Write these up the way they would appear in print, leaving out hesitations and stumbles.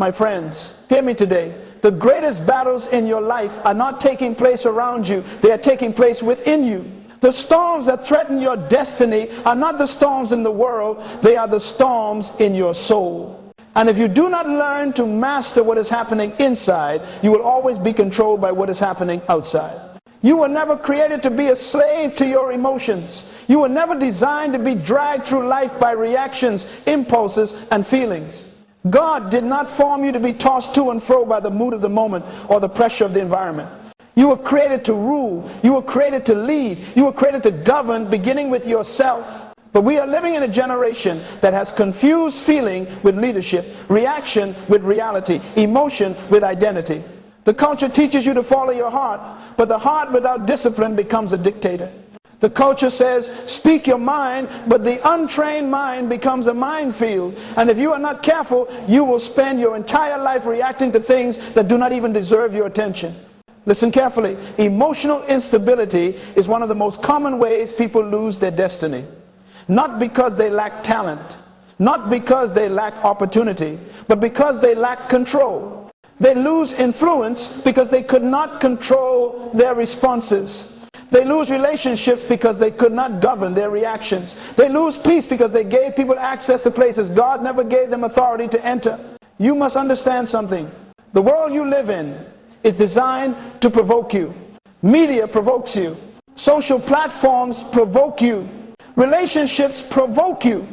My friends, hear me today. The greatest battles in your life are not taking place around you. They are taking place within you. The storms that threaten your destiny are not the storms in the world. They are the storms in your soul. And if you do not learn to master what is happening inside, you will always be controlled by what is happening outside. You were never created to be a slave to your emotions. You were never designed to be dragged through life by reactions, impulses, and feelings. God did not form you to be tossed to and fro by the mood of the moment or the pressure of the environment. You were created to rule. You were created to lead. You were created to govern, beginning with yourself. But we are living in a generation that has confused feeling with leadership, reaction with reality, emotion with identity. The culture teaches you to follow your heart, but the heart without discipline becomes a dictator. The culture says, speak your mind, but the untrained mind becomes a minefield. And if you are not careful, you will spend your entire life reacting to things that do not even deserve your attention. Listen carefully. Emotional instability is one of the most common ways people lose their destiny. Not because they lack talent, not because they lack opportunity, but because they lack control. They lose influence because they could not control their responses. They lose relationships because they could not govern their reactions. They lose peace because they gave people access to places God never gave them authority to enter. You must understand something. The world you live in is designed to provoke you. Media provokes you. Social platforms provoke you. Relationships provoke you.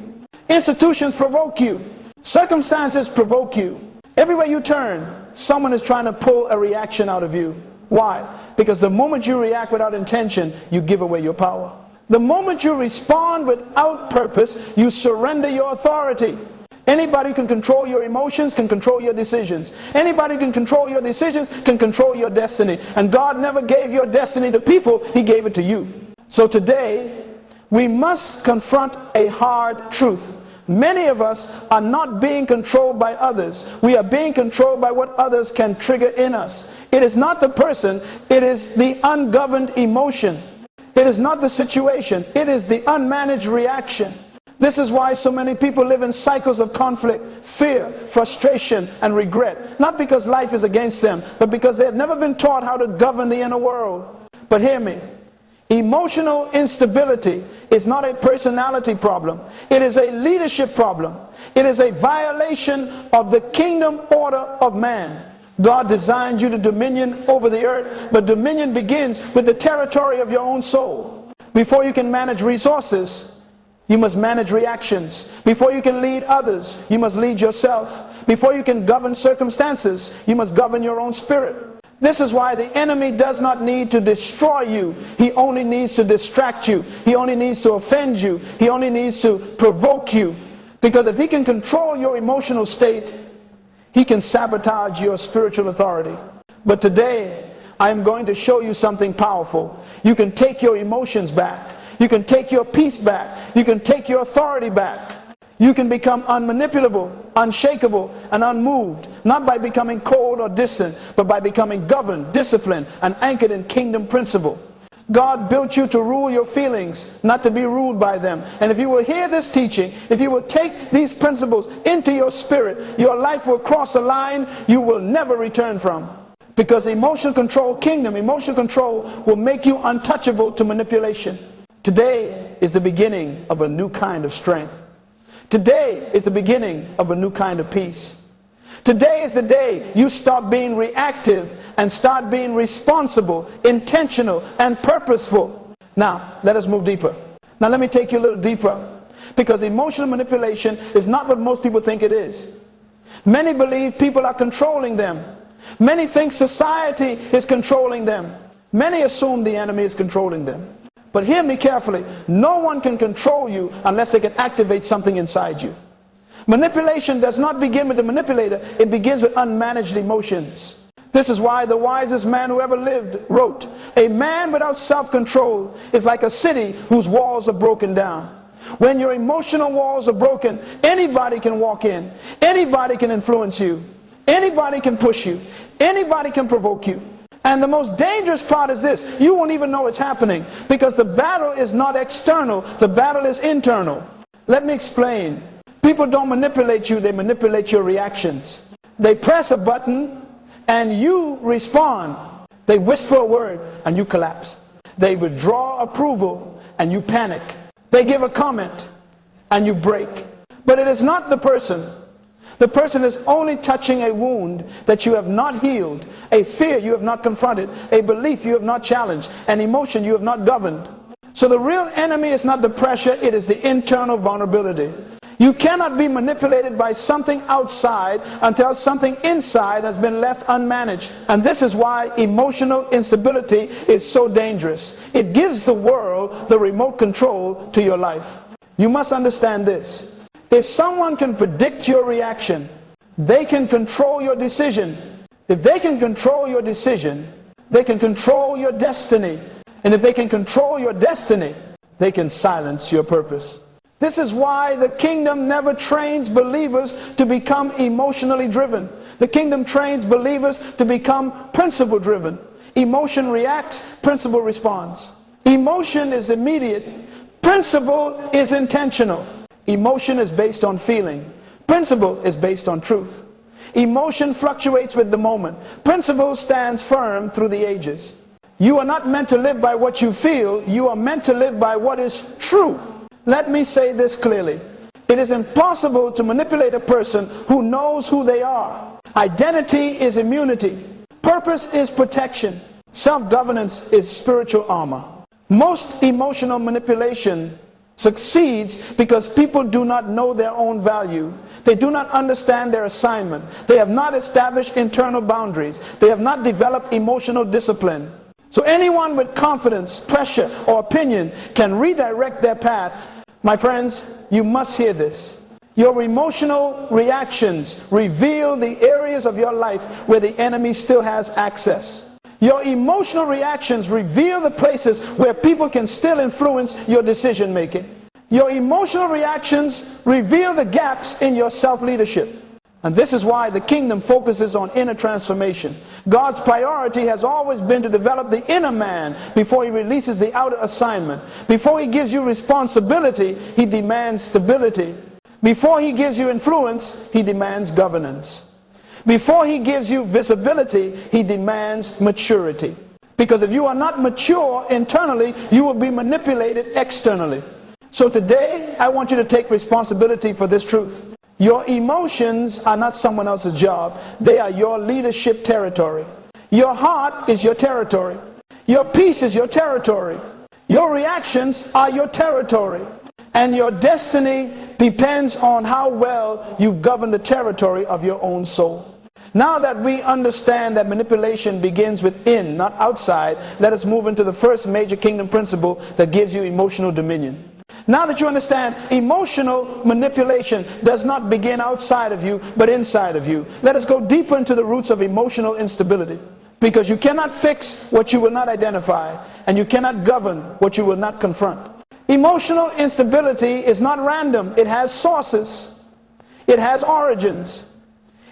Institutions provoke you. Circumstances provoke you. Everywhere you turn, someone is trying to pull a reaction out of you. Why? Because the moment you react without intention, you give away your power. The moment you respond without purpose, you surrender your authority. Anybody can control your emotions, can control your decisions. Anybody can control your decisions, can control your destiny. And God never gave your destiny to people, He gave it to you. So today, we must confront a hard truth. Many of us are not being controlled by others. We are being controlled by what others can trigger in us. It is not the person, it is the ungoverned emotion. It is not the situation, it is the unmanaged reaction. This is why so many people live in cycles of conflict, fear, frustration, and regret. Not because life is against them, but because they have never been taught how to govern the inner world. But hear me. Emotional instability is not a personality problem. It is a leadership problem. It is a violation of the kingdom order of man. God designed you to dominion over the earth, but dominion begins with the territory of your own soul. Before you can manage resources, you must manage reactions. Before you can lead others, you must lead yourself. Before you can govern circumstances, you must govern your own spirit. This is why the enemy does not need to destroy you. He only needs to distract you. He only needs to offend you. He only needs to provoke you. Because if he can control your emotional state, he can sabotage your spiritual authority. But today, I am going to show you something powerful. You can take your emotions back. You can take your peace back. You can take your authority back. You can become unmanipulable, unshakable, and unmoved, not by becoming cold or distant, but by becoming governed, disciplined, and anchored in kingdom principle. God built you to rule your feelings, not to be ruled by them. And if you will hear this teaching, if you will take these principles into your spirit, your life will cross a line you will never return from. Because emotional control kingdom, emotional control will make you untouchable to manipulation. Today is the beginning of a new kind of strength. Today is the beginning of a new kind of peace. Today is the day you stop being reactive and start being responsible, intentional, and purposeful. Now, let us move deeper. Now, let me take you a little deeper. Because emotional manipulation is not what most people think it is. Many believe people are controlling them. Many think society is controlling them. Many assume the enemy is controlling them. But hear me carefully. No one can control you unless they can activate something inside you. Manipulation does not begin with the manipulator. It begins with unmanaged emotions. This is why the wisest man who ever lived wrote, "A man without self-control is like a city whose walls are broken down." When your emotional walls are broken, anybody can walk in. Anybody can influence you. Anybody can push you. Anybody can provoke you. And the most dangerous part is this: you won't even know it's happening, because the battle is not external, the battle is internal. Let me explain. People don't manipulate you, they manipulate your reactions. They press a button and you respond. They whisper a word and you collapse. They withdraw approval and you panic. They give a comment and you break. But it is not the person. The person is only touching a wound that you have not healed, a fear you have not confronted, a belief you have not challenged, an emotion you have not governed. So the real enemy is not the pressure, it is the internal vulnerability. You cannot be manipulated by something outside until something inside has been left unmanaged. And this is why emotional instability is so dangerous. It gives the world the remote control to your life. You must understand this. If someone can predict your reaction, they can control your decision. If they can control your decision, they can control your destiny. And if they can control your destiny, they can silence your purpose. This is why the kingdom never trains believers to become emotionally driven. The kingdom trains believers to become principle driven. Emotion reacts, principle responds. Emotion is immediate. Principle is intentional. Emotion is based on feeling. Principle is based on truth. Emotion fluctuates with the moment. Principle stands firm through the ages. You are not meant to live by what you feel. You are meant to live by what is true. Let me say this clearly. It is impossible to manipulate a person who knows who they are. Identity is immunity. Purpose is protection. Self-governance is spiritual armor. Most emotional manipulation succeeds because people do not know their own value. They do not understand their assignment. They have not established internal boundaries. They have not developed emotional discipline. So anyone with confidence, pressure, or opinion can redirect their path. My friends, you must hear this. Your emotional reactions reveal the areas of your life where the enemy still has access. Your emotional reactions reveal the places where people can still influence your decision making. Your emotional reactions reveal the gaps in your self-leadership. And this is why the kingdom focuses on inner transformation. God's priority has always been to develop the inner man before he releases the outer assignment. Before he gives you responsibility, he demands stability. Before he gives you influence, he demands governance. Before he gives you visibility, he demands maturity. Because if you are not mature internally, you will be manipulated externally. So today, I want you to take responsibility for this truth. Your emotions are not someone else's job. They are your leadership territory. Your heart is your territory. Your peace is your territory. Your reactions are your territory. And your destiny depends on how well you govern the territory of your own soul. Now that we understand that manipulation begins within, not outside, let us move into the first major kingdom principle that gives you emotional dominion. Now that you understand emotional manipulation does not begin outside of you, but inside of you, let us go deeper into the roots of emotional instability. Because you cannot fix what you will not identify, and you cannot govern what you will not confront. Emotional instability is not random. It has sources. It has origins.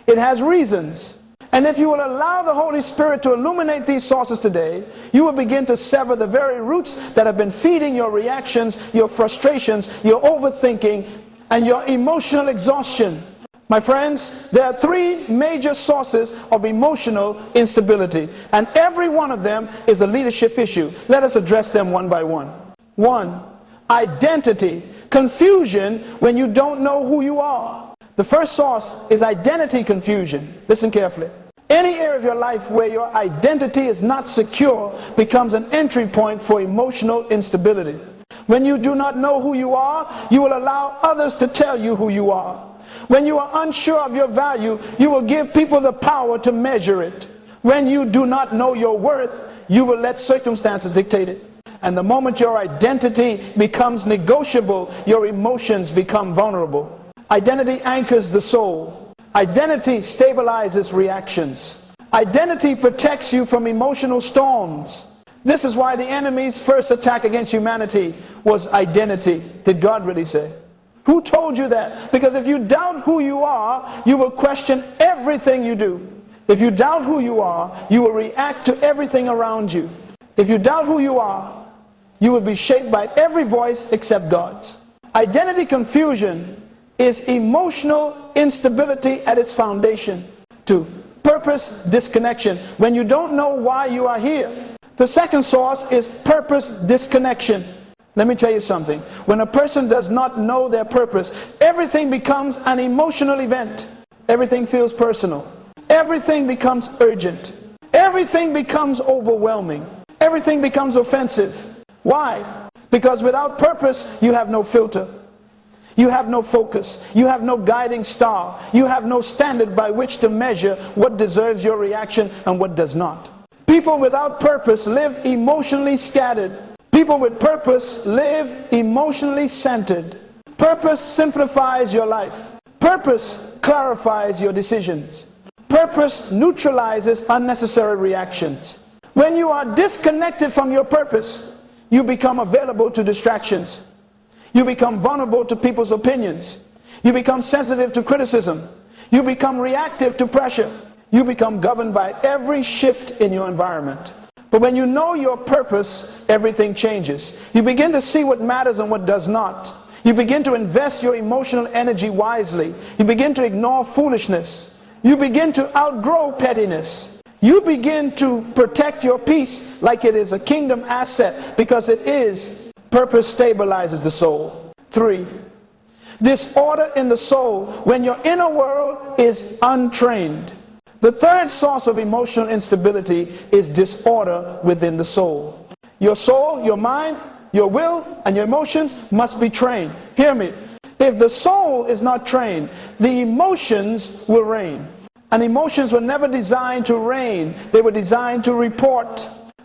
It has reasons. And if you will allow the Holy Spirit to illuminate these sources today, you will begin to sever the very roots that have been feeding your reactions, your frustrations, your overthinking, and your emotional exhaustion. My friends, there are three major sources of emotional instability, and every one of them is a leadership issue. Let us address them one by one. One, identity. Confusion when you don't know who you are. The first source is identity confusion. Listen carefully. Any area of your life where your identity is not secure becomes an entry point for emotional instability. When you do not know who you are, you will allow others to tell you who you are. When you are unsure of your value, you will give people the power to measure it. When you do not know your worth, you will let circumstances dictate it. And the moment your identity becomes negotiable, your emotions become vulnerable. Identity anchors the soul. Identity stabilizes reactions. Identity protects you from emotional storms. This is why the enemy's first attack against humanity was identity. Did God really say? Who told you that? Because if you doubt who you are, you will question everything you do. If you doubt who you are, you will react to everything around you. If you doubt who you are, you will be shaped by every voice except God's. Identity confusion is emotional instability at its foundation. 2. Purpose disconnection. When you don't know why you are here. The second source is purpose disconnection. Let me tell you something. When a person does not know their purpose, everything becomes an emotional event. Everything feels personal. Everything becomes urgent. Everything becomes overwhelming. Everything becomes offensive. Why? Because without purpose, you have no filter. You have no focus. You have no guiding star. You have no standard by which to measure what deserves your reaction and what does not. People without purpose live emotionally scattered. People with purpose live emotionally centered. Purpose simplifies your life. Purpose clarifies your decisions. Purpose neutralizes unnecessary reactions. When you are disconnected from your purpose, you become available to distractions. You become vulnerable to people's opinions. You become sensitive to criticism. You become reactive to pressure. You become governed by every shift in your environment. But when you know your purpose, everything changes. You begin to see what matters and what does not. You begin to invest your emotional energy wisely. You begin to ignore foolishness. You begin to outgrow pettiness. You begin to protect your peace like it is a kingdom asset, because it is. Purpose stabilizes the soul. 3. Disorder in the soul when your inner world is untrained. The third source of emotional instability is disorder within the soul. Your soul, your mind, your will, and your emotions must be trained. Hear me. If the soul is not trained, the emotions will reign. And emotions were never designed to reign. They were designed to report.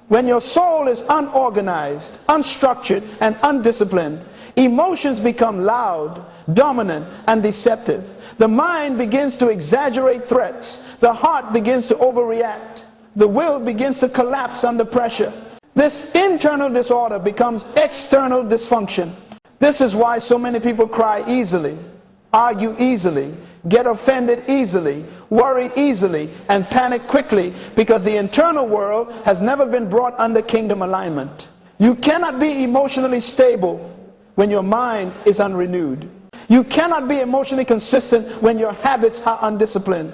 When your soul is unorganized, unstructured, and undisciplined, emotions become loud, dominant, and deceptive. The mind begins to exaggerate threats. The heart begins to overreact. The will begins to collapse under pressure. This internal disorder becomes external dysfunction. This is why so many people cry easily, argue easily, get offended easily, worry easily, and panic quickly, because the internal world has never been brought under kingdom alignment. You cannot be emotionally stable when your mind is unrenewed. You cannot be emotionally consistent when your habits are undisciplined.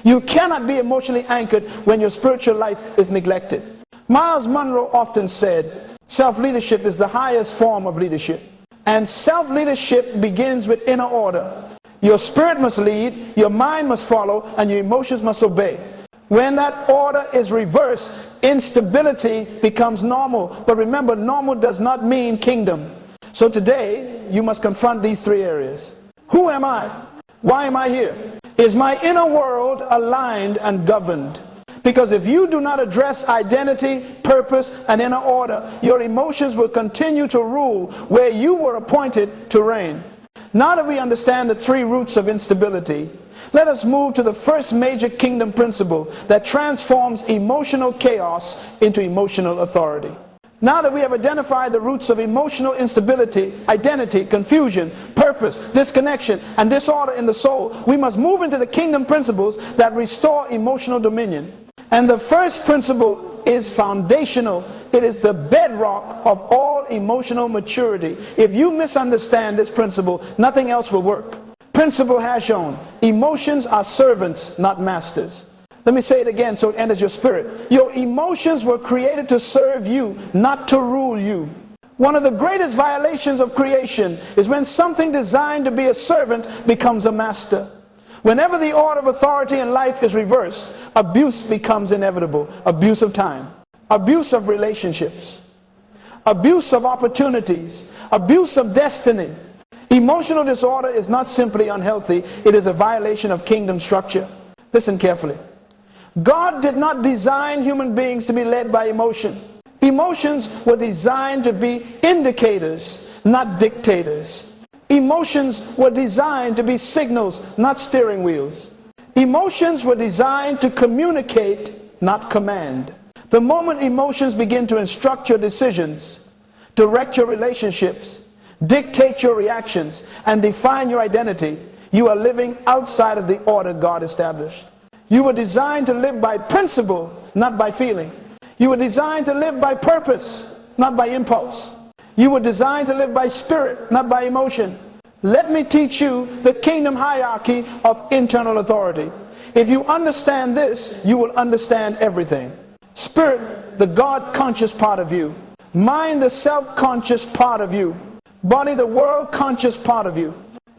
You cannot be emotionally anchored when your spiritual life is neglected. Myles Munroe often said, self-leadership is the highest form of leadership. And self-leadership begins with inner order. Your spirit must lead, your mind must follow, and your emotions must obey. When that order is reversed, instability becomes normal. But remember, normal does not mean kingdom. So today, you must confront these 3 areas. Who am I? Why am I here? Is my inner world aligned and governed? Because if you do not address identity, purpose, and inner order, your emotions will continue to rule where you were appointed to reign. Now that we understand the 3 roots of instability, let us move to the first major kingdom principle that transforms emotional chaos into emotional authority. Now that we have identified the roots of emotional instability, identity, confusion, purpose, disconnection, and disorder in the soul, we must move into the kingdom principles that restore emotional dominion. And the first principle is foundational. It is the bedrock of all emotional maturity. If you misunderstand this principle, nothing else will work. Principle has shown, emotions are servants, not masters. Let me say it again so it enters your spirit. Your emotions were created to serve you, not to rule you. One of the greatest violations of creation is when something designed to be a servant becomes a master. Whenever the order of authority in life is reversed, abuse becomes inevitable. Abuse of time, abuse of relationships, abuse of opportunities, abuse of destiny. Emotional disorder is not simply unhealthy, it is a violation of kingdom structure. Listen carefully. God did not design human beings to be led by emotion. Emotions were designed to be indicators, not dictators. Emotions were designed to be signals, not steering wheels. Emotions were designed to communicate, not command. The moment emotions begin to instruct your decisions, direct your relationships, dictate your reactions, and define your identity, you are living outside of the order God established. You were designed to live by principle, not by feeling. You were designed to live by purpose, not by impulse. You were designed to live by spirit, not by emotion. Let me teach you the kingdom hierarchy of internal authority. If you understand this, you will understand everything. Spirit, the God-conscious part of you. Mind, the self-conscious part of you. Body, the world-conscious part of you.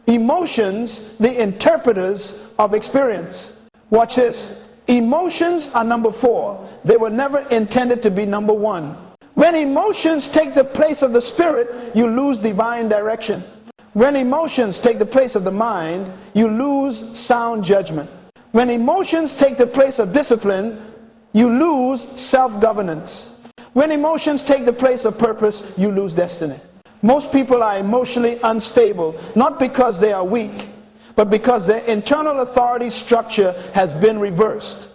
Emotions, the interpreters of experience. Watch this. Emotions are number 4. They were never intended to be number 1. When emotions take the place of the spirit, you lose divine direction. When emotions take the place of the mind, you lose sound judgment. When emotions take the place of discipline, you lose self-governance. When emotions take the place of purpose, you lose destiny. Most people are emotionally unstable, not because they are weak, but because their internal authority structure has been reversed.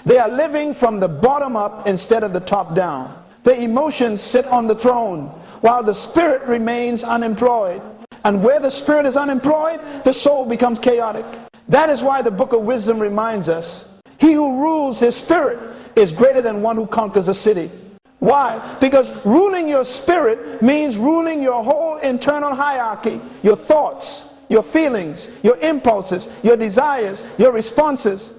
They are living from the bottom up instead of the top down. The emotions sit on the throne, while the spirit remains unemployed. And where the spirit is unemployed, the soul becomes chaotic. That is why the book of wisdom reminds us, he who rules his spirit is greater than one who conquers a city. Why? Because ruling your spirit means ruling your whole internal hierarchy, your thoughts, your feelings, your impulses, your desires, your responses.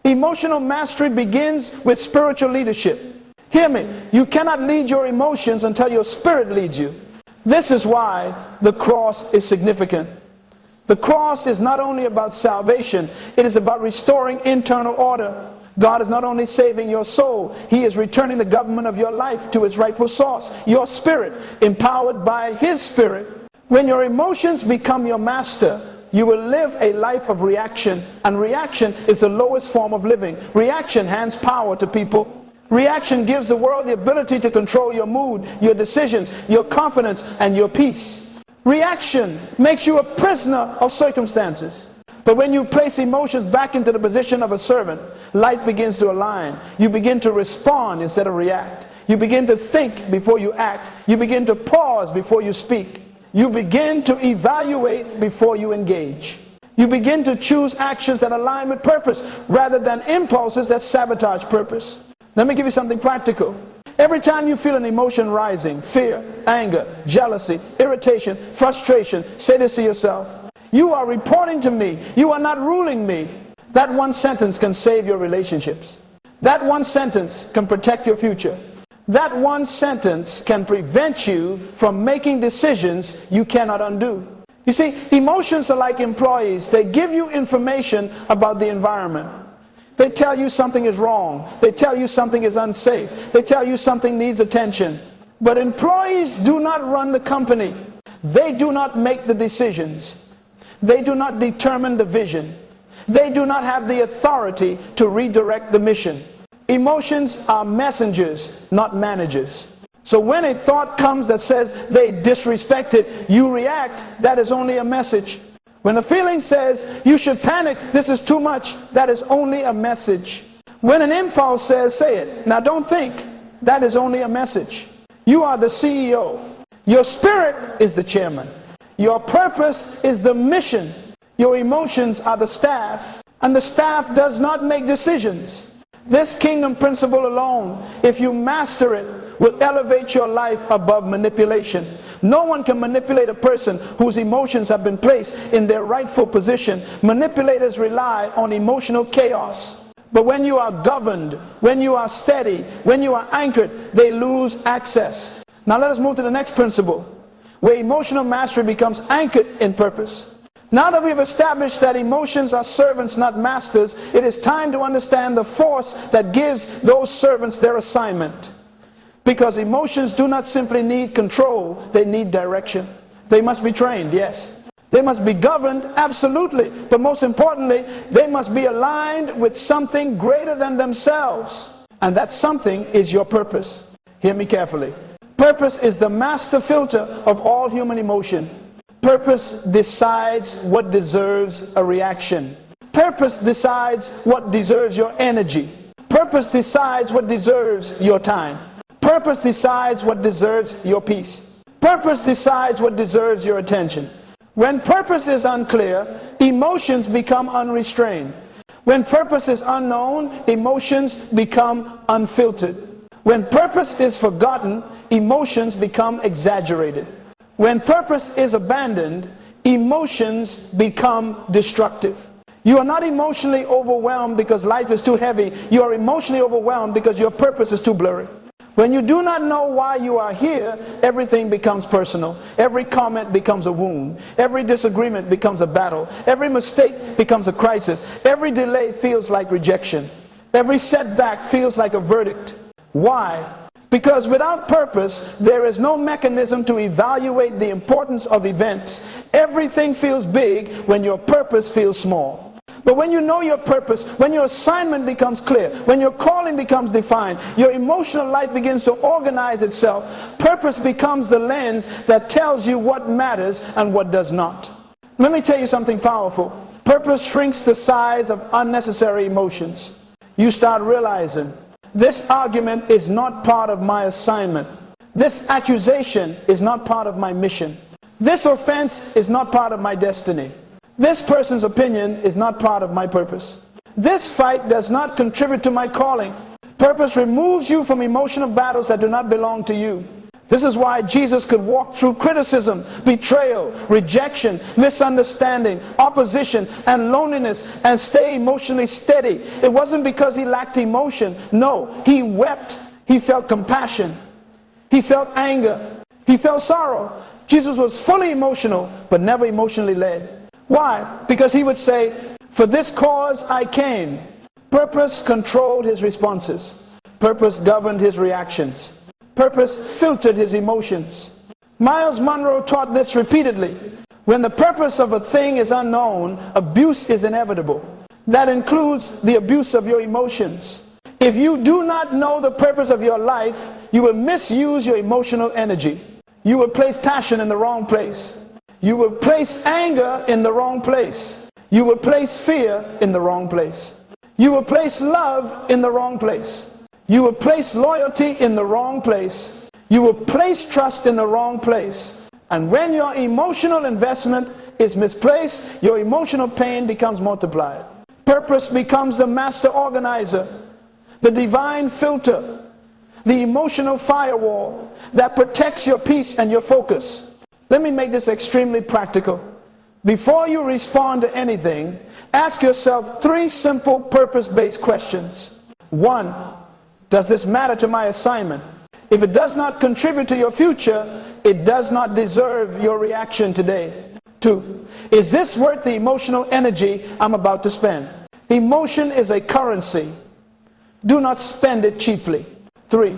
Emotional mastery begins with spiritual leadership. Hear me, you cannot lead your emotions until your spirit leads you. This is why the cross is significant. The cross is not only about salvation, it is about restoring internal order. God is not only saving your soul, he is returning the government of your life to its rightful source, your spirit, empowered by his spirit. When your emotions become your master, you will live a life of reaction, and reaction is the lowest form of living. Reaction hands power to people. Reaction gives the world the ability to control your mood, your decisions, your confidence, and your peace. Reaction makes you a prisoner of circumstances. But when you place emotions back into the position of a servant, life begins to align. You begin to respond instead of react. You begin to think before you act. You begin to pause before you speak. You begin to evaluate before you engage. You begin to choose actions that align with purpose rather than impulses that sabotage purpose. Let me give you something practical. Every time you feel an emotion rising, fear, anger, jealousy, irritation, frustration, say this to yourself: you are reporting to me. You are not ruling me. That one sentence can save your relationships. That one sentence can protect your future. That one sentence can prevent you from making decisions you cannot undo. You see, emotions are like employees. They give you information about the environment. They tell you something is wrong. They tell you something is unsafe. They tell you something needs attention. But employees do not run the company. They do not make the decisions. They do not determine the vision. They do not have the authority to redirect the mission. Emotions are messengers, not managers. So when a thought comes that says they disrespected, you react. That is only a message. When a feeling says you should panic, this is too much, that is only a message. When an impulse says say it, now don't think, that is only a message. You are the CEO. Your spirit is the chairman. Your purpose is the mission. Your emotions are the staff, and the staff does not make decisions. This kingdom principle alone, if you master it, will elevate your life above manipulation. No one can manipulate a person whose emotions have been placed in their rightful position. Manipulators rely on emotional chaos. But when you are governed, when you are steady, when you are anchored, they lose access. Now let us move to the next principle, where emotional mastery becomes anchored in purpose. Now that we've established that emotions are servants, not masters, it is time to understand the force that gives those servants their assignment. Because emotions do not simply need control, they need direction. They must be trained, yes. They must be governed, absolutely. But most importantly, they must be aligned with something greater than themselves. And that something is your purpose. Hear me carefully. Purpose is the master filter of all human emotion. Purpose decides what deserves a reaction. Purpose decides what deserves your energy. Purpose decides what deserves your time. Purpose decides what deserves your peace. Purpose decides what deserves your attention. When purpose is unclear, emotions become unrestrained. When purpose is unknown, emotions become unfiltered. When purpose is forgotten, emotions become exaggerated. When purpose is abandoned, emotions become destructive. You are not emotionally overwhelmed because life is too heavy. You are emotionally overwhelmed because your purpose is too blurry. When you do not know why you are here, everything becomes personal. Every comment becomes a wound. Every disagreement becomes a battle. Every mistake becomes a crisis. Every delay feels like rejection. Every setback feels like a verdict. Why? Because without purpose, there is no mechanism to evaluate the importance of events. Everything feels big when your purpose feels small. But when you know your purpose, when your assignment becomes clear, when your calling becomes defined, your emotional life begins to organize itself. Purpose becomes the lens that tells you what matters and what does not. Let me tell you something powerful. Purpose shrinks the size of unnecessary emotions. You start realizing, this argument is not part of my assignment. This accusation is not part of my mission. This offense is not part of my destiny. This person's opinion is not part of my purpose. This fight does not contribute to my calling. Purpose removes you from emotional battles that do not belong to you. This is why Jesus could walk through criticism, betrayal, rejection, misunderstanding, opposition, and loneliness and stay emotionally steady. It wasn't because he lacked emotion. No, he wept. He felt compassion. He felt anger. He felt sorrow. Jesus was fully emotional, but never emotionally led. Why? Because he would say, for this cause I came. Purpose controlled his responses. Purpose governed his reactions. Purpose filtered his emotions. Myles Munroe taught this repeatedly. When the purpose of a thing is unknown, abuse is inevitable. That includes the abuse of your emotions. If you do not know the purpose of your life, you will misuse your emotional energy. You will place passion in the wrong place. You will place anger in the wrong place. You will place fear in the wrong place. You will place love in the wrong place. You will place loyalty in the wrong place. You will place trust in the wrong place. And when your emotional investment is misplaced, your emotional pain becomes multiplied. Purpose becomes the master organizer, the divine filter, the emotional firewall that protects your peace and your focus. Let me make this extremely practical. Before you respond to anything, ask yourself 3 simple purpose-based questions. 1, does this matter to my assignment? If it does not contribute to your future, it does not deserve your reaction today. 2, is this worth the emotional energy I'm about to spend? Emotion is a currency. Do not spend it cheaply. 3,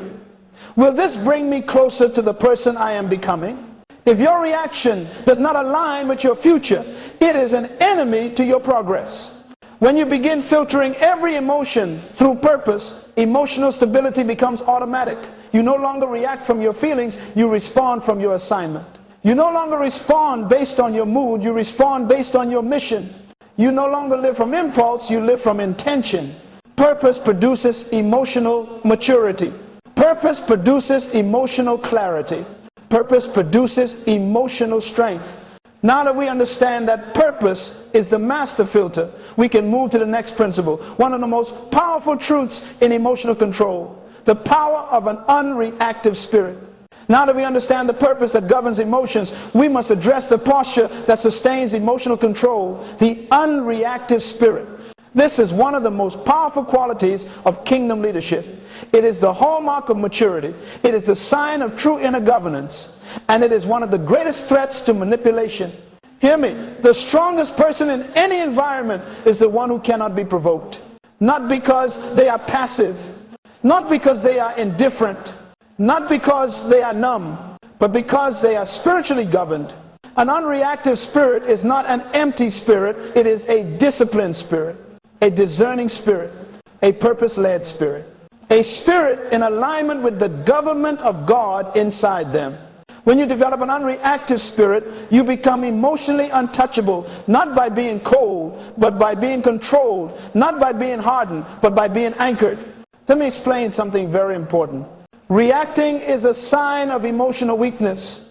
will this bring me closer to the person I am becoming? If your reaction does not align with your future, it is an enemy to your progress. When you begin filtering every emotion through purpose, emotional stability becomes automatic. You no longer react from your feelings, you respond from your assignment. You no longer respond based on your mood, you respond based on your mission. You no longer live from impulse, you live from intention. Purpose produces emotional maturity. Purpose produces emotional clarity. Purpose produces emotional strength. Now that we understand that purpose is the master filter, we can move to the next principle. One of the most powerful truths in emotional control. The power of an unreactive spirit. Now that we understand the purpose that governs emotions, we must address the posture that sustains emotional control. The unreactive spirit. This is one of the most powerful qualities of kingdom leadership. It is the hallmark of maturity. It is the sign of true inner governance. And it is one of the greatest threats to manipulation. Hear me. The strongest person in any environment is the one who cannot be provoked. Not because they are passive. Not because they are indifferent. Not because they are numb. But because they are spiritually governed. An unreactive spirit is not an empty spirit. It is a disciplined spirit. A discerning spirit. A purpose-led spirit. A spirit in alignment with the government of God inside them. When you develop an unreactive spirit, you become emotionally untouchable, not by being cold, but by being controlled, not by being hardened, but by being anchored. Let me explain something very important. Reacting is a sign of emotional weakness.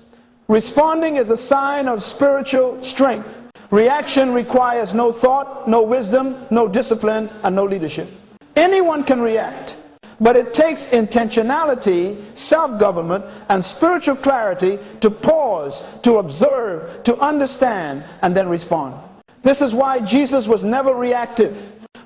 Responding is a sign of spiritual strength. Reaction requires no thought, no wisdom, no discipline, and no leadership. Anyone can react. But it takes intentionality, self-government, and spiritual clarity to pause, to observe, to understand, and then respond. This is why Jesus was never reactive.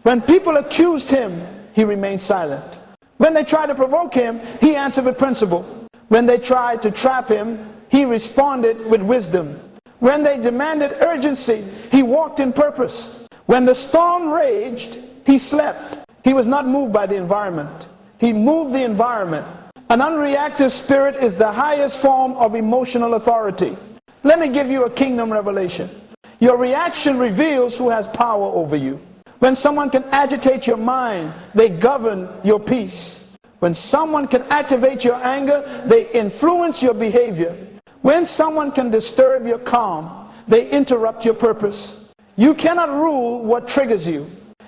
When people accused him, he remained silent. When they tried to provoke him, he answered with principle. When they tried to trap him, he responded with wisdom. When they demanded urgency, he walked in purpose. When the storm raged, he slept. He was not moved by the environment. He moved the environment. An unreactive spirit is the highest form of emotional authority. Let me give you a kingdom revelation. Your reaction reveals who has power over you. When someone can agitate your mind, they govern your peace. When someone can activate your anger, they influence your behavior. When someone can disturb your calm, they interrupt your purpose. You cannot rule what triggers you.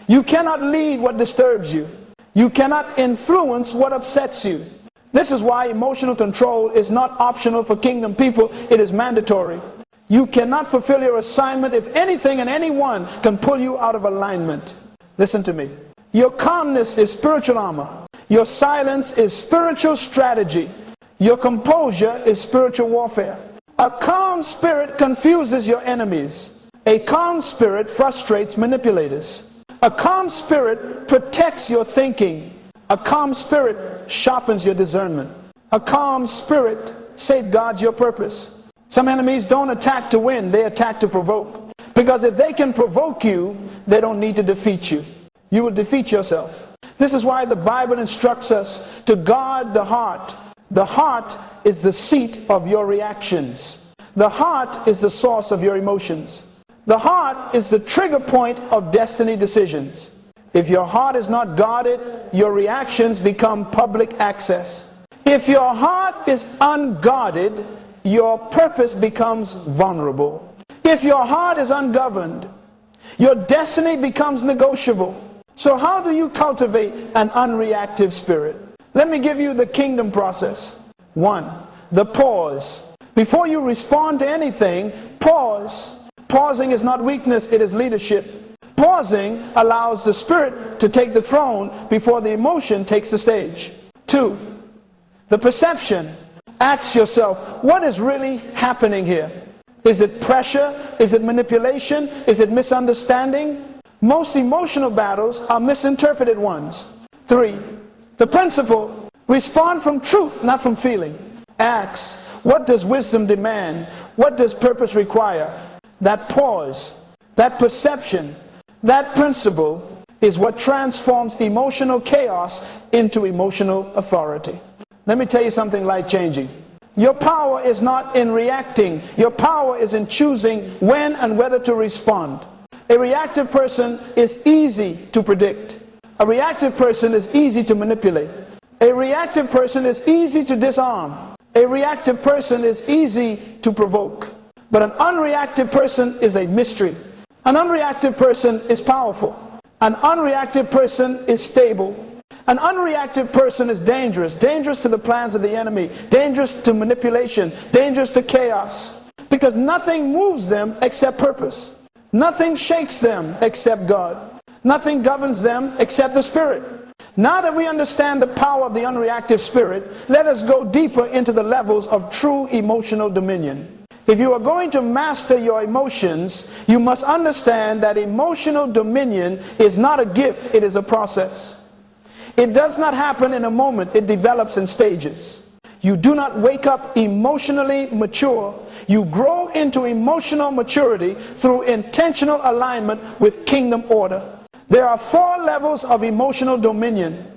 You cannot lead what disturbs you. You cannot influence what upsets you. This is why emotional control is not optional for kingdom people. It is mandatory. You cannot fulfill your assignment if anything and anyone can pull you out of alignment. Listen to me. Your calmness is spiritual armor. Your silence is spiritual strategy. Your composure is spiritual warfare. A calm spirit confuses your enemies. A calm spirit frustrates manipulators. A calm spirit protects your thinking. A calm spirit sharpens your discernment. A calm spirit safeguards your purpose. Some enemies don't attack to win, they attack to provoke. Because if they can provoke you, they don't need to defeat you. You will defeat yourself. This is why the Bible instructs us to guard the heart. The heart is the seat of your reactions. The heart is the source of your emotions. The heart is the trigger point of destiny decisions. If your heart is not guarded, your reactions become public access. If your heart is unguarded, your purpose becomes vulnerable. If your heart is ungoverned, your destiny becomes negotiable. So how do you cultivate an unreactive spirit? Let me give you the kingdom process. 1. The pause. Before you respond to anything, pause. Pausing is not weakness, it is leadership. Pausing allows the spirit to take the throne before the emotion takes the stage. 2. The perception. Ask yourself, what is really happening here? Is it pressure? Is it manipulation? Is it misunderstanding? Most emotional battles are misinterpreted ones. 3. The principle. Respond from truth, not from feeling. Ask, what does wisdom demand? What does purpose require? That pause, that perception, that principle is what transforms emotional chaos into emotional authority. Let me tell you something life-changing. Your power is not in reacting. Your power is in choosing when and whether to respond. A reactive person is easy to predict. A reactive person is easy to manipulate. A reactive person is easy to disarm. A reactive person is easy to provoke. But an unreactive person is a mystery. An unreactive person is powerful. An unreactive person is stable. An unreactive person is dangerous. Dangerous to the plans of the enemy. Dangerous to manipulation. Dangerous to chaos. Because nothing moves them except purpose. Nothing shakes them except God. Nothing governs them except the Spirit. Now that we understand the power of the unreactive spirit, let us go deeper into the levels of true emotional dominion. If you are going to master your emotions, you must understand that emotional dominion is not a gift, it is a process. It does not happen in a moment, it develops in stages. You do not wake up emotionally mature. You grow into emotional maturity through intentional alignment with kingdom order. There are 4 levels of emotional dominion.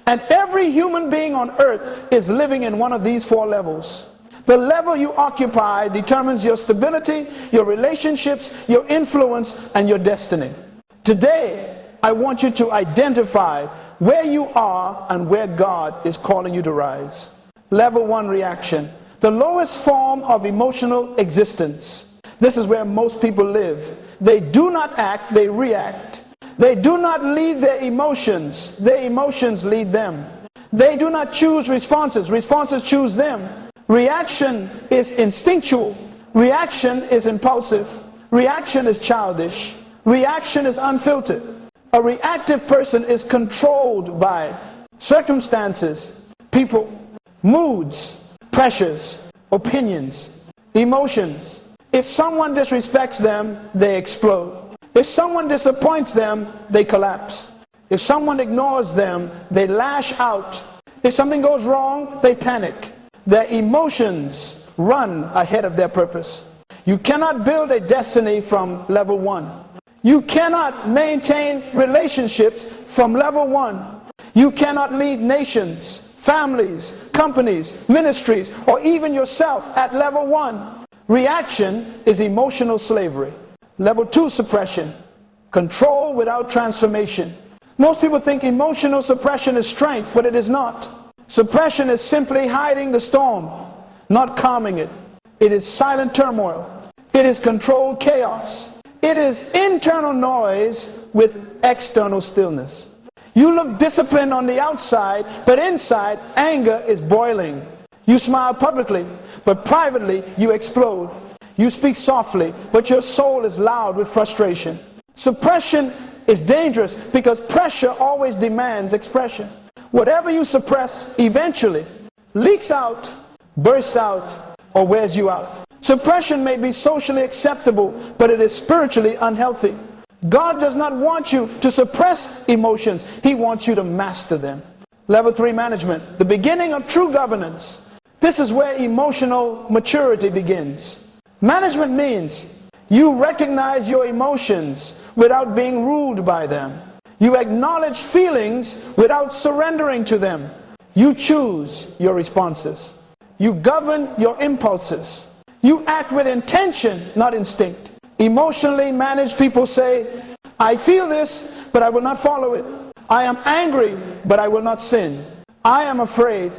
And every human being on earth is living in one of these 4 levels. The level you occupy determines your stability, your relationships, your influence, and your destiny. Today, I want you to identify where you are and where God is calling you to rise. Level 1, reaction. The lowest form of emotional existence. This is where most people live. They do not act, they react. They do not lead their emotions lead them. They do not choose responses choose them. Reaction is instinctual. Reaction is impulsive. Reaction is childish. Reaction is unfiltered. A reactive person is controlled by circumstances, people, moods, pressures, opinions, emotions. If someone disrespects them, they explode. If someone disappoints them, they collapse. If someone ignores them, they lash out. If something goes wrong, they panic. Their emotions run ahead of their purpose. You cannot build a destiny from level 1. You cannot maintain relationships from level 1. You cannot lead nations, families, companies, ministries, or even yourself at level 1. Reaction is emotional slavery. Level 2, suppression. Control without transformation. Most people think emotional suppression is strength, but it is not. Suppression is simply hiding the storm, not calming it. It is silent turmoil. It is controlled chaos. It is internal noise with external stillness. You look disciplined on the outside, but inside, anger is boiling. You smile publicly, but privately you explode. You speak softly, but your soul is loud with frustration. Suppression is dangerous because pressure always demands expression. Whatever you suppress eventually leaks out, bursts out, or wears you out. Suppression may be socially acceptable, but it is spiritually unhealthy. God does not want you to suppress emotions. He wants you to master them. Level 3, management. The beginning of true governance. This is where emotional maturity begins. Management means you recognize your emotions without being ruled by them. You acknowledge feelings without surrendering to them. You choose your responses. You govern your impulses. You act with intention, not instinct. Emotionally managed people say, I feel this, but I will not follow it. I am angry, but I will not sin. I am afraid,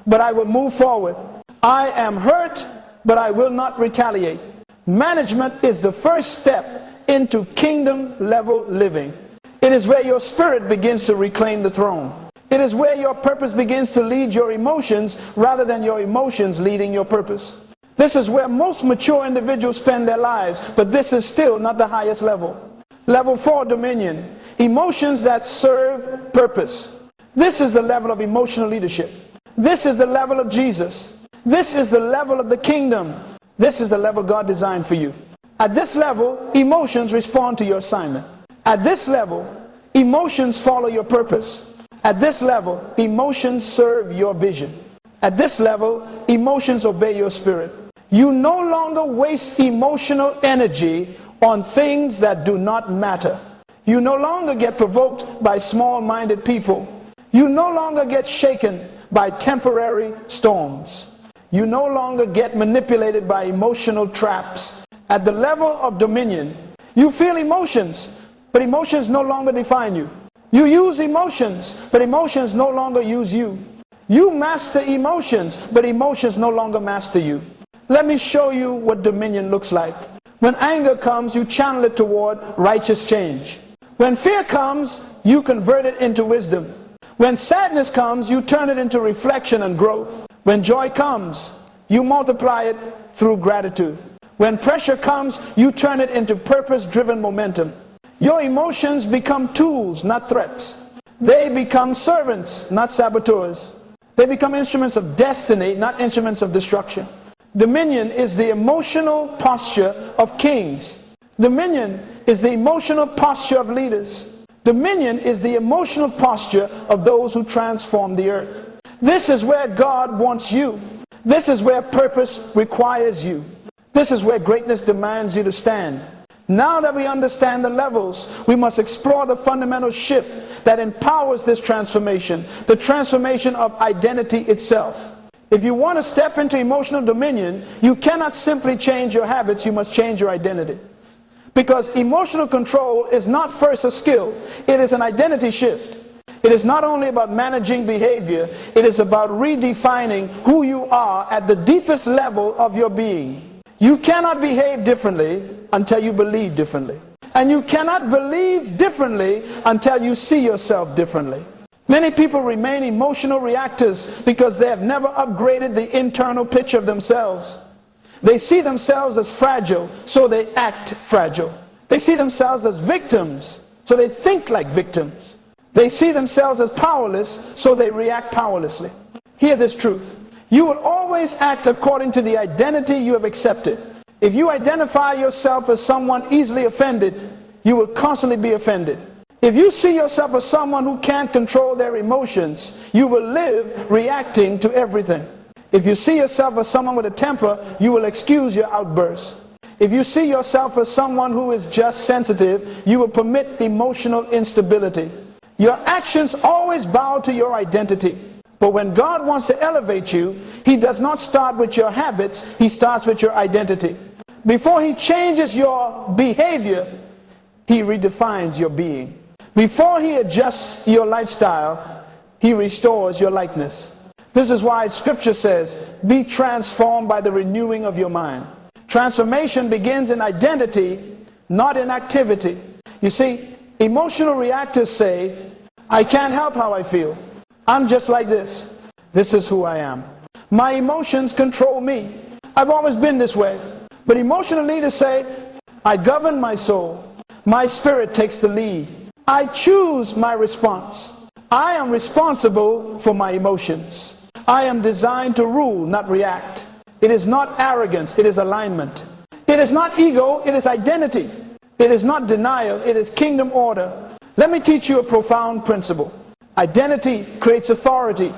but I will move forward. I am hurt, but I will not retaliate. Management is the first step into kingdom level living. It is where your spirit begins to reclaim the throne. It is where your purpose begins to lead your emotions rather than your emotions leading your purpose. This is where most mature individuals spend their lives, but this is still not the highest level. Level 4, dominion. Emotions that serve purpose. This is the level of emotional leadership. This is the level of Jesus. This is the level of the kingdom. This is the level God designed for you. At this level, emotions respond to your assignment. At this level, emotions follow your purpose. At this level, emotions serve your vision. At this level, emotions obey your spirit. You no longer waste emotional energy on things that do not matter. You no longer get provoked by small-minded people. You no longer get shaken by temporary storms. You no longer get manipulated by emotional traps. At the level of dominion, you feel emotions, but emotions no longer define you. You use emotions, but emotions no longer use you. You master emotions, but emotions no longer master you. Let me show you what dominion looks like. When anger comes, you channel it toward righteous change. When fear comes, you convert it into wisdom. When sadness comes, you turn it into reflection and growth. When joy comes, you multiply it through gratitude. When pressure comes, you turn it into purpose-driven momentum. Your emotions become tools, not threats. They become servants, not saboteurs. They become instruments of destiny, not instruments of destruction. Dominion is the emotional posture of kings. Dominion is the emotional posture of leaders. Dominion is the emotional posture of those who transform the earth. This is where God wants you. This is where purpose requires you. This is where greatness demands you to stand. Now that we understand the levels, we must explore the fundamental shift that empowers this transformation, the transformation of identity itself. If you want to step into emotional dominion, you cannot simply change your habits, you must change your identity. Because emotional control is not first a skill, it is an identity shift. It is not only about managing behavior, it is about redefining who you are at the deepest level of your being. You cannot behave differently until you believe differently. And you cannot believe differently until you see yourself differently. Many people remain emotional reactors because they have never upgraded the internal picture of themselves. They see themselves as fragile, so they act fragile. They see themselves as victims, so they think like victims. They see themselves as powerless, so they react powerlessly. Hear this truth. You will always act according to the identity you have accepted. If you identify yourself as someone easily offended, you will constantly be offended. If you see yourself as someone who can't control their emotions, you will live reacting to everything. If you see yourself as someone with a temper, you will excuse your outbursts. If you see yourself as someone who is just sensitive, you will permit emotional instability. Your actions always bow to your identity. But when God wants to elevate you, He does not start with your habits, He starts with your identity. Before He changes your behavior, He redefines your being. Before He adjusts your lifestyle, He restores your likeness. This is why Scripture says, be transformed by the renewing of your mind. Transformation begins in identity, not in activity. You see, emotional reactors say, I can't help how I feel. I'm just like this. This is who I am. My emotions control me. I've always been this way. But emotional leaders say, I govern my soul. My spirit takes the lead. I choose my response. I am responsible for my emotions. I am designed to rule, not react. It is not arrogance, it is alignment. It is not ego, it is identity. It is not denial, it is kingdom order. Let me teach you a profound principle. Identity creates authority.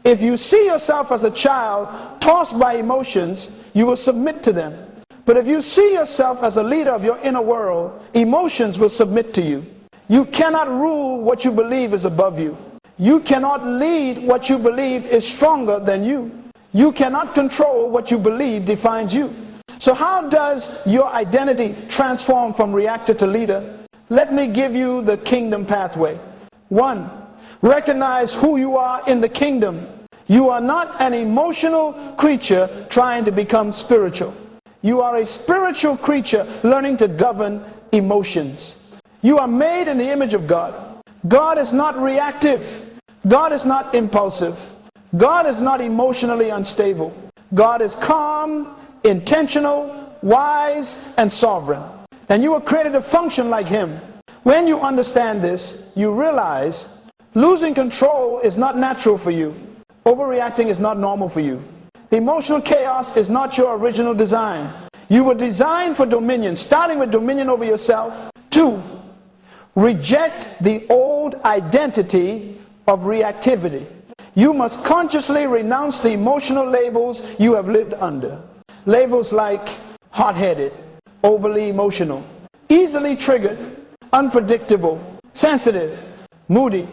If you see yourself as a child tossed by emotions, you will submit to them. But if you see yourself as a leader of your inner world, emotions will submit to you. You cannot rule what you believe is above you. You cannot lead what you believe is stronger than you. You cannot control what you believe defines you. So how does your identity transform from reactor to leader? Let me give you the kingdom pathway. 1. Recognize who you are in the kingdom. You are not an emotional creature trying to become spiritual. You are a spiritual creature learning to govern emotions. You are made in the image of God. God is not reactive. God is not impulsive. God is not emotionally unstable. God is calm, intentional, wise, and sovereign. And you were created to function like Him. When you understand this, you realize losing control is not natural for you. Overreacting is not normal for you. Emotional chaos is not your original design. You were designed for dominion, starting with dominion over yourself. 2. Reject the old identity of reactivity. You must consciously renounce the emotional labels you have lived under. Labels like hot-headed, overly emotional, easily triggered, unpredictable, sensitive, moody,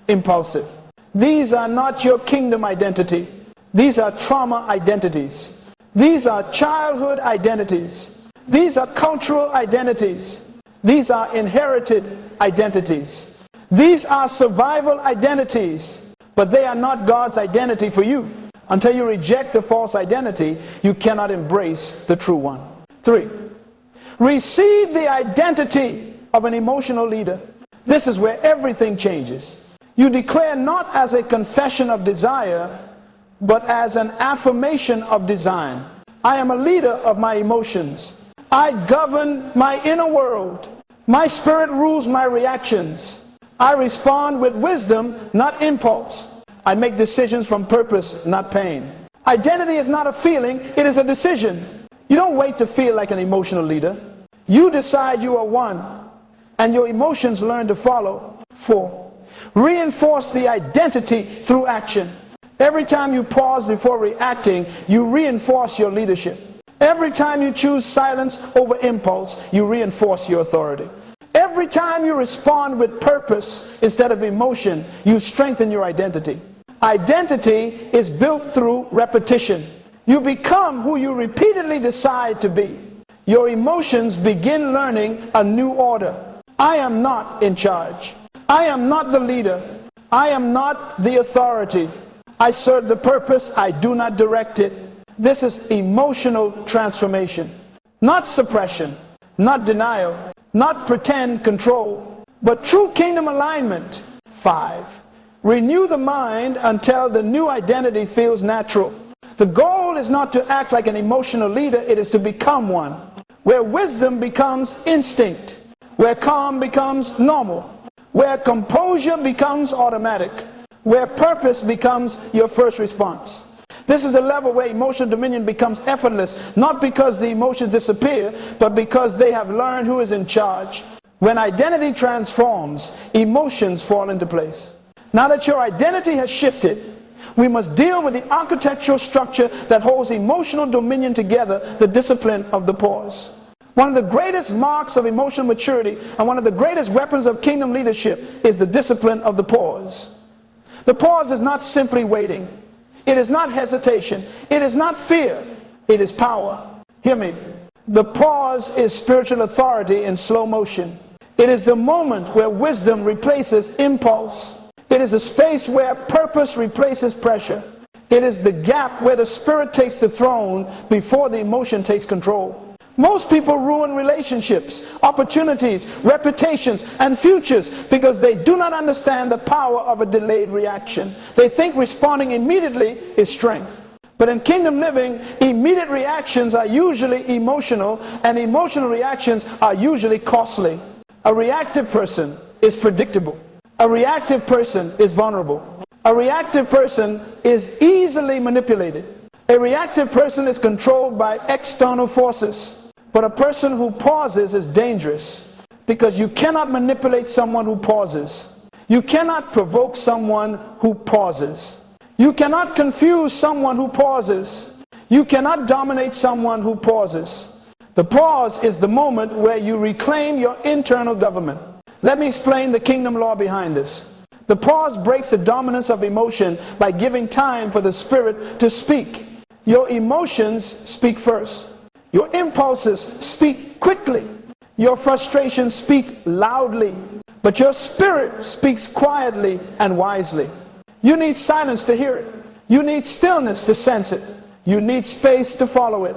impulsive. These are not your kingdom identity. These are trauma identities. These are childhood identities. These are cultural identities. These are inherited identities. These are survival identities. But they are not God's identity for you. Until you reject the false identity, you cannot embrace the true one. 3. Receive the identity of an emotional leader. This is where everything changes. You declare not as a confession of desire, but as an affirmation of design. I am a leader of my emotions. I govern my inner world. My spirit rules my reactions. I respond with wisdom, not impulse. I make decisions from purpose, not pain. Identity is not a feeling, it is a decision. You don't wait to feel like an emotional leader. You decide you are one, and your emotions learn to follow. 4. Reinforce the identity through action. Every time you pause before reacting, you reinforce your leadership. Every time you choose silence over impulse, you reinforce your authority. Every time you respond with purpose instead of emotion, you strengthen your identity. Identity is built through repetition. You become who you repeatedly decide to be. Your emotions begin learning a new order. I am not in charge. I am not the leader. I am not the authority. I serve the purpose. I do not direct it. This is emotional transformation. Not suppression, not denial, not pretend control, but true kingdom alignment. 5. Renew the mind until the new identity feels natural. The goal is not to act like an emotional leader, it is to become one. Where wisdom becomes instinct, where calm becomes normal, where composure becomes automatic, where purpose becomes your first response. This is the level where emotional dominion becomes effortless, not because the emotions disappear, but because they have learned who is in charge. When identity transforms, emotions fall into place. Now that your identity has shifted, we must deal with the architectural structure that holds emotional dominion together, the discipline of the pause. One of the greatest marks of emotional maturity and one of the greatest weapons of kingdom leadership is the discipline of the pause. The pause is not simply waiting. It is not hesitation. It is not fear. It is power. Hear me. The pause is spiritual authority in slow motion. It is the moment where wisdom replaces impulse. It is a space where purpose replaces pressure. It is the gap where the spirit takes the throne before the emotion takes control. Most people ruin relationships, opportunities, reputations, and futures because they do not understand the power of a delayed reaction. They think responding immediately is strength. But in kingdom living, immediate reactions are usually emotional, and emotional reactions are usually costly. A reactive person is predictable. A reactive person is vulnerable. A reactive person is easily manipulated. A reactive person is controlled by external forces. But a person who pauses is dangerous because you cannot manipulate someone who pauses. You cannot provoke someone who pauses. You cannot confuse someone who pauses. You cannot dominate someone who pauses. The pause is the moment where you reclaim your internal government. Let me explain the kingdom law behind this. The pause breaks the dominance of emotion by giving time for the spirit to speak. Your emotions speak first. Your impulses speak quickly. Your frustrations speak loudly. But your spirit speaks quietly and wisely. You need silence to hear it. You need stillness to sense it. You need space to follow it.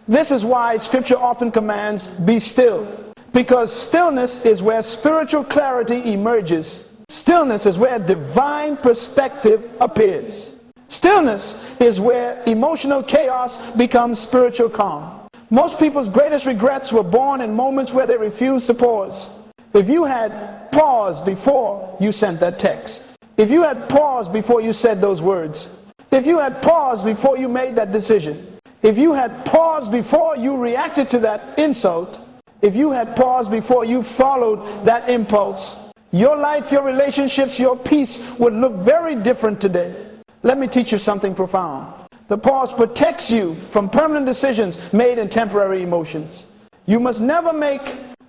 This is why Scripture often commands, be still. Because stillness is where spiritual clarity emerges. Stillness is where divine perspective appears. Stillness is where emotional chaos becomes spiritual calm. Most people's greatest regrets were born in moments where they refused to pause. If you had paused before you sent that text, if you had paused before you said those words, if you had paused before you made that decision, if you had paused before you reacted to that insult, if you had paused before you followed that impulse, your life, your relationships, your peace would look very different today. Let me teach you something profound. The pause protects you from permanent decisions made in temporary emotions. You must never make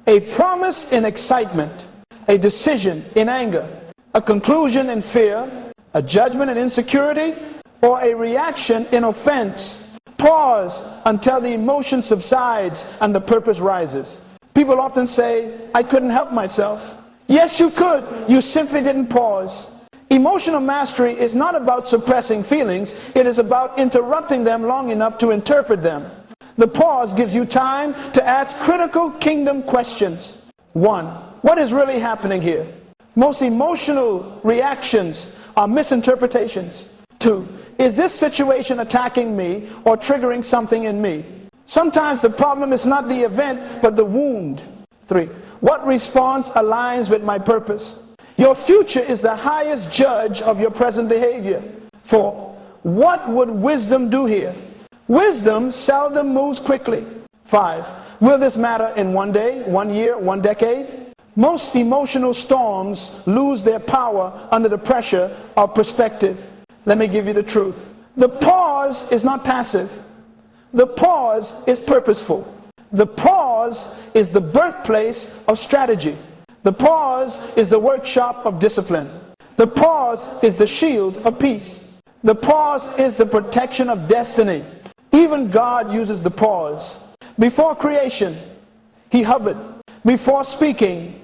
a promise in excitement, a decision in anger, a conclusion in fear, a judgment in insecurity, or a reaction in offense. Pause until the emotion subsides and the purpose rises. People often say, I couldn't help myself. Yes, you could. You simply didn't pause. Emotional mastery is not about suppressing feelings. It is about interrupting them long enough to interpret them. The pause gives you time to ask critical kingdom questions. 1. What is really happening here? Most emotional reactions are misinterpretations. 2. Is this situation attacking me or triggering something in me? Sometimes the problem is not the event, but the wound. 3. What response aligns with my purpose? Your future is the highest judge of your present behavior. 4. What would wisdom do here? Wisdom seldom moves quickly. 5. Will this matter in 1 day, 1 year, 1 decade? Most emotional storms lose their power under the pressure of perspective. Let me give you the truth. The pause is not passive. The pause is purposeful. The pause is the birthplace of strategy. The pause is the workshop of discipline. The pause is the shield of peace. The pause is the protection of destiny. Even God uses the pause. Before creation, He hovered. Before speaking,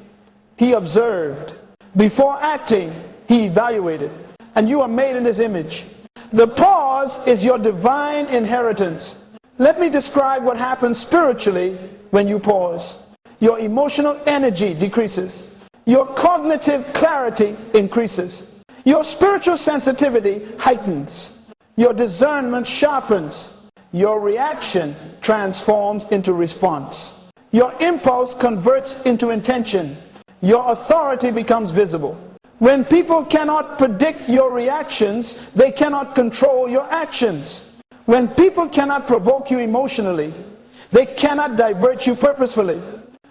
He observed. Before acting, He evaluated. And you are made in His image. The pause is your divine inheritance. Let me describe what happens spiritually when you pause. Your emotional energy decreases. Your cognitive clarity increases. Your spiritual sensitivity heightens. Your discernment sharpens. Your reaction transforms into response. Your impulse converts into intention. Your authority becomes visible. When people cannot predict your reactions, they cannot control your actions. When people cannot provoke you emotionally, they cannot divert you purposefully.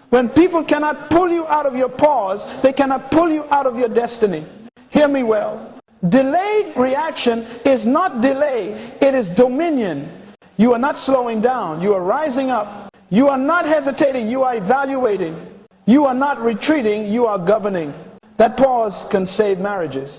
When people cannot pull you out of your pause, they cannot pull you out of your destiny. Hear me well. Delayed reaction is not delay, it is dominion. You are not slowing down, you are rising up. You are not hesitating, you are evaluating. You are not retreating, you are governing. That pause can save marriages.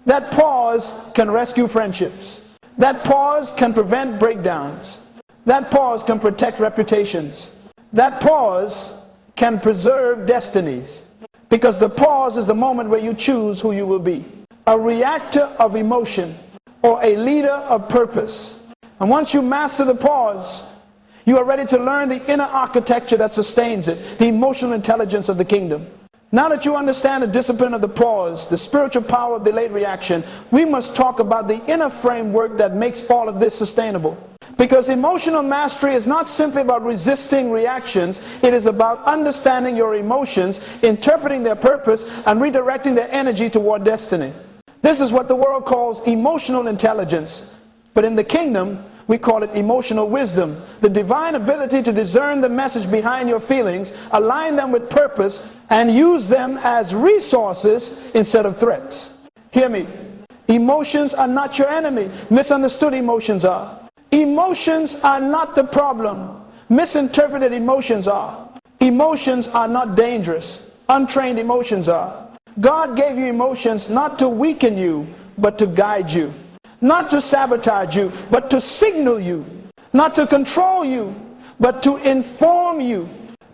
That pause can rescue friendships. That pause can prevent breakdowns. That pause can protect reputations. That pause can preserve destinies. Because the pause is the moment where you choose who you will be. A reactor of emotion or a leader of purpose. And once you master the pause, you are ready to learn the inner architecture that sustains it, the emotional intelligence of the kingdom. Now that you understand the discipline of the pause, the spiritual power of delayed reaction, we must talk about the inner framework that makes all of this sustainable. Because emotional mastery is not simply about resisting reactions, it is about understanding your emotions, interpreting their purpose, and redirecting their energy toward destiny. This is what the world calls emotional intelligence. But in the kingdom, we call it emotional wisdom, the divine ability to discern the message behind your feelings, align them with purpose, and use them as resources instead of threats. Hear me. Emotions are not your enemy. Misunderstood emotions are. Emotions are not the problem. Misinterpreted emotions are. Emotions are not dangerous. Untrained emotions are. God gave you emotions not to weaken you, but to guide you. Not to sabotage you, but to signal you. Not to control you, but to inform you.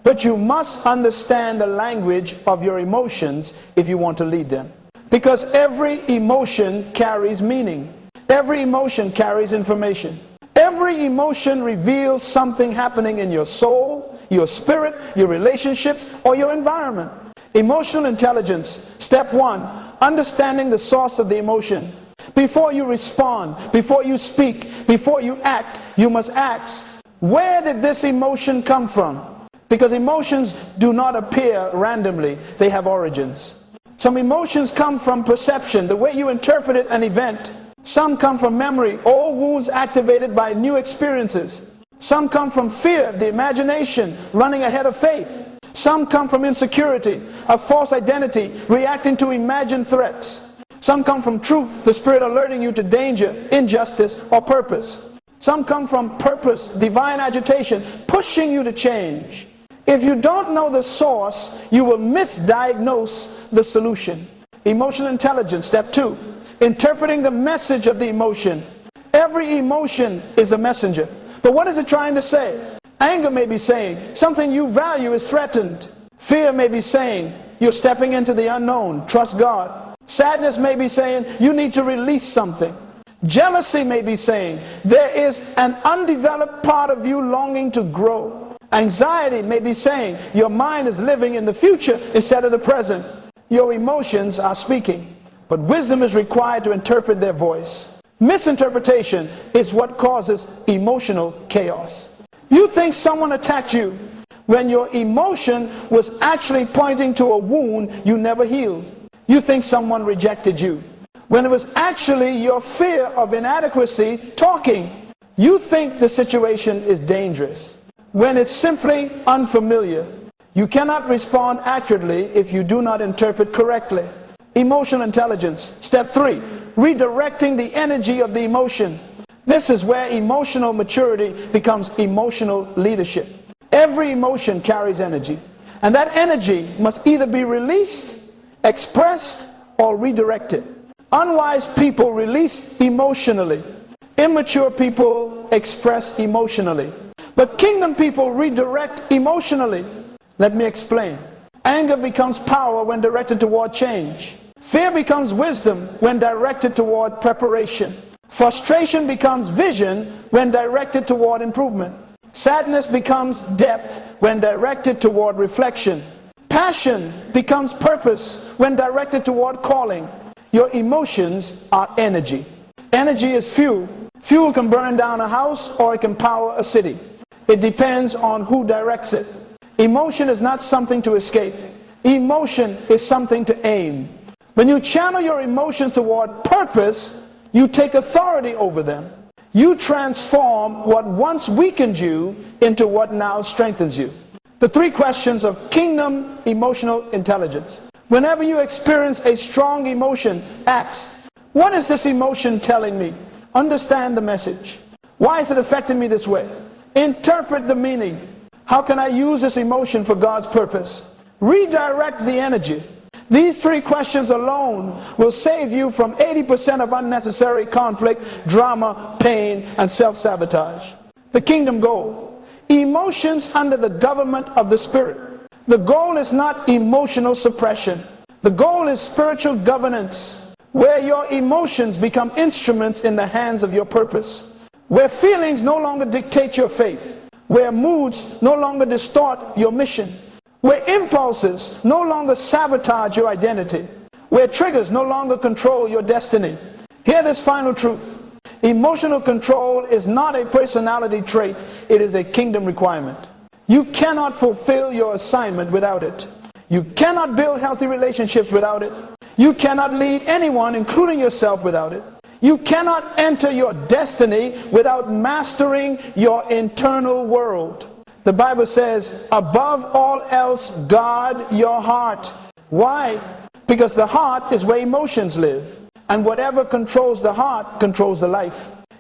But you must understand the language of your emotions if you want to lead them. Because every emotion carries meaning. Every emotion carries information. Every emotion reveals something happening in your soul, your spirit, your relationships, or your environment. Emotional intelligence. Step 1, understanding the source of the emotion. Before you respond, before you speak, before you act, you must ask, where did this emotion come from? Because emotions do not appear randomly, they have origins. Some emotions come from perception, the way you interpreted an event. Some come from memory, old wounds activated by new experiences. Some come from fear, the imagination, running ahead of faith. Some come from insecurity, a false identity, reacting to imagined threats. Some come from truth, the Spirit alerting you to danger, injustice, or purpose. Some come from purpose, divine agitation, pushing you to change. If you don't know the source, you will misdiagnose the solution. Emotional intelligence, step 2, interpreting the message of the emotion. Every emotion is a messenger. But what is it trying to say? Anger may be saying something you value is threatened. Fear may be saying you're stepping into the unknown. Trust God. Sadness may be saying you need to release something. Jealousy may be saying there is an undeveloped part of you longing to grow. Anxiety may be saying your mind is living in the future instead of the present. Your emotions are speaking, but wisdom is required to interpret their voice. Misinterpretation is what causes emotional chaos. You think someone attacked you when your emotion was actually pointing to a wound you never healed. You think someone rejected you when it was actually your fear of inadequacy talking. You think the situation is dangerous when it's simply unfamiliar. You cannot respond accurately if you do not interpret correctly. Emotional intelligence. Step 3, redirecting the energy of the emotion. This is where emotional maturity becomes emotional leadership. Every emotion carries energy, and that energy must either be released, expressed, or redirected. Unwise people release emotionally. Immature people express emotionally. But kingdom people redirect emotionally. Let me explain. Anger becomes power when directed toward change. Fear becomes wisdom when directed toward preparation. Frustration becomes vision when directed toward improvement. Sadness becomes depth when directed toward reflection. Passion becomes purpose when directed toward calling. Your emotions are energy. Energy is fuel. Fuel can burn down a house or it can power a city. It depends on who directs it. Emotion is not something to escape. Emotion is something to aim. When you channel your emotions toward purpose, you take authority over them. You transform what once weakened you into what now strengthens you. The 3 questions of kingdom emotional intelligence. Whenever you experience a strong emotion, ask, what is this emotion telling me? Understand the message. Why is it affecting me this way? Interpret the meaning. How can I use this emotion for God's purpose? Redirect the energy. These 3 questions alone will save you from 80% of unnecessary conflict, drama, pain, and self-sabotage. The kingdom goal. Emotions under the government of the Spirit. The goal is not emotional suppression. The goal is spiritual governance, where your emotions become instruments in the hands of your purpose, where feelings no longer dictate your faith, where moods no longer distort your mission, where impulses no longer sabotage your identity, where triggers no longer control your destiny. Hear this final truth. Emotional control is not a personality trait, it is a kingdom requirement. You cannot fulfill your assignment without it. You cannot build healthy relationships without it. You cannot lead anyone, including yourself, without it. You cannot enter your destiny without mastering your internal world. The Bible says, above all else, guard your heart. Why? Because the heart is where emotions live. And whatever controls the heart controls the life.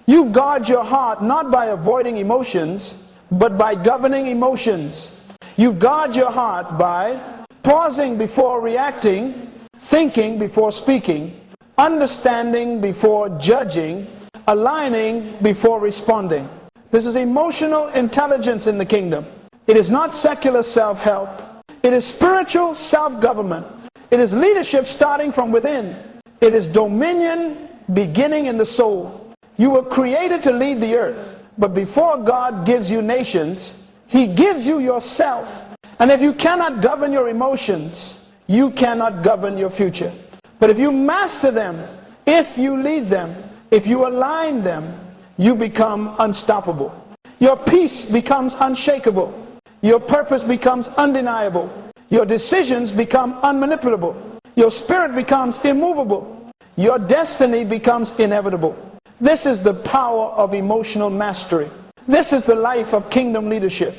You guard your heart not by avoiding emotions, but by governing emotions. You guard your heart by pausing before reacting, thinking before speaking, understanding before judging, aligning before responding. This is emotional intelligence in the kingdom. It is not secular self-help. It is spiritual self-government. It is leadership starting from within. It is dominion beginning in the soul. You were created to lead the earth. But before God gives you nations, He gives you yourself. And if you cannot govern your emotions, you cannot govern your future. But if you master them, if you lead them, if you align them, you become unstoppable. Your peace becomes unshakable. Your purpose becomes undeniable. Your decisions become unmanipulable. Your spirit becomes immovable. Your destiny becomes inevitable. This is the power of emotional mastery. This is the life of kingdom leadership.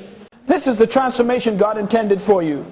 This is the transformation God intended for you.